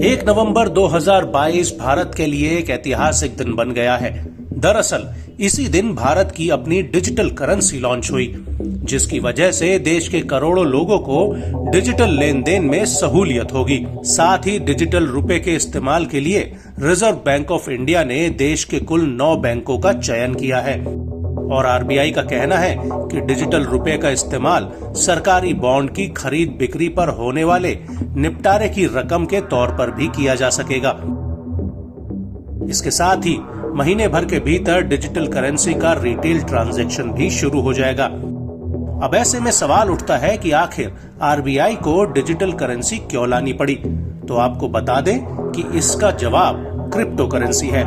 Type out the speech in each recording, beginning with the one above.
एक नवंबर 2022 भारत के लिए एक ऐतिहासिक दिन बन गया है। दरअसल इसी दिन भारत की अपनी डिजिटल करेंसी लॉन्च हुई, जिसकी वजह से देश के करोड़ों लोगों को डिजिटल लेन देन में सहूलियत होगी। साथ ही डिजिटल रुपए के इस्तेमाल के लिए रिजर्व बैंक ऑफ इंडिया ने देश के कुल 9 बैंकों का चयन किया है और आरबीआई का कहना है कि डिजिटल रुपए का इस्तेमाल सरकारी बॉन्ड की खरीद बिक्री पर होने वाले निपटारे की रकम के तौर पर भी किया जा सकेगा। इसके साथ ही महीने भर के भीतर डिजिटल करेंसी का रिटेल ट्रांजैक्शन भी शुरू हो जाएगा। अब ऐसे में सवाल उठता है कि आखिर आरबीआई को डिजिटल करेंसी क्यों लानी पड़ी? तो आपको बता दें कि इसका जवाब क्रिप्टो करेंसी है,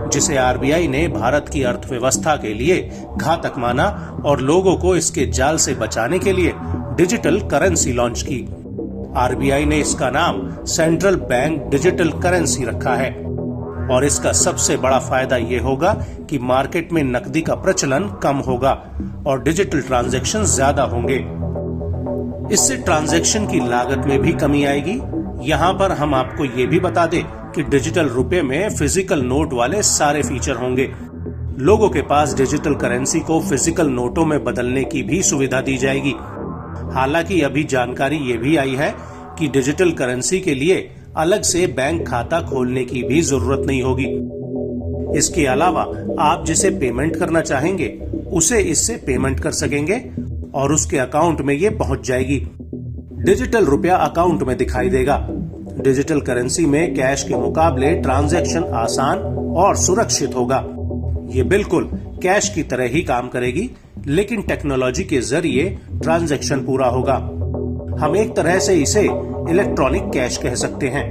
जिसे आरबीआई ने भारत की अर्थव्यवस्था के लिए घातक माना और लोगों को इसके जाल से बचाने के लिए डिजिटल करेंसी लॉन्च की। आरबीआई ने इसका नाम सेंट्रल बैंक डिजिटल करेंसी रखा है और इसका सबसे बड़ा फायदा ये होगा कि मार्केट में नकदी का प्रचलन कम होगा और डिजिटल ट्रांजैक्शन ज्यादा होंगे। इससे ट्रांजैक्शन की लागत में भी कमी आएगी। यहाँ पर हम आपको ये भी बता दें कि डिजिटल रुपए में फिजिकल नोट वाले सारे फीचर होंगे। लोगों के पास डिजिटल करेंसी को फिजिकल नोटों में बदलने की भी सुविधा दी जाएगी। हालांकि अभी जानकारी ये भी आई है कि डिजिटल करेंसी के लिए अलग से बैंक खाता खोलने की भी जरूरत नहीं होगी। इसके अलावा आप जिसे पेमेंट करना चाहेंगे उसे इससे पेमेंट कर सकेंगे और उसके अकाउंट में ये पहुंच जाएगी। डिजिटल रुपया अकाउंट में दिखाई देगा। डिजिटल करेंसी में कैश के मुकाबले ट्रांजैक्शन आसान और सुरक्षित होगा। ये बिल्कुल कैश की तरह ही काम करेगी, लेकिन टेक्नोलॉजी के जरिए ट्रांजैक्शन पूरा होगा। हम एक तरह से इसे इलेक्ट्रॉनिक कैश कह सकते हैं।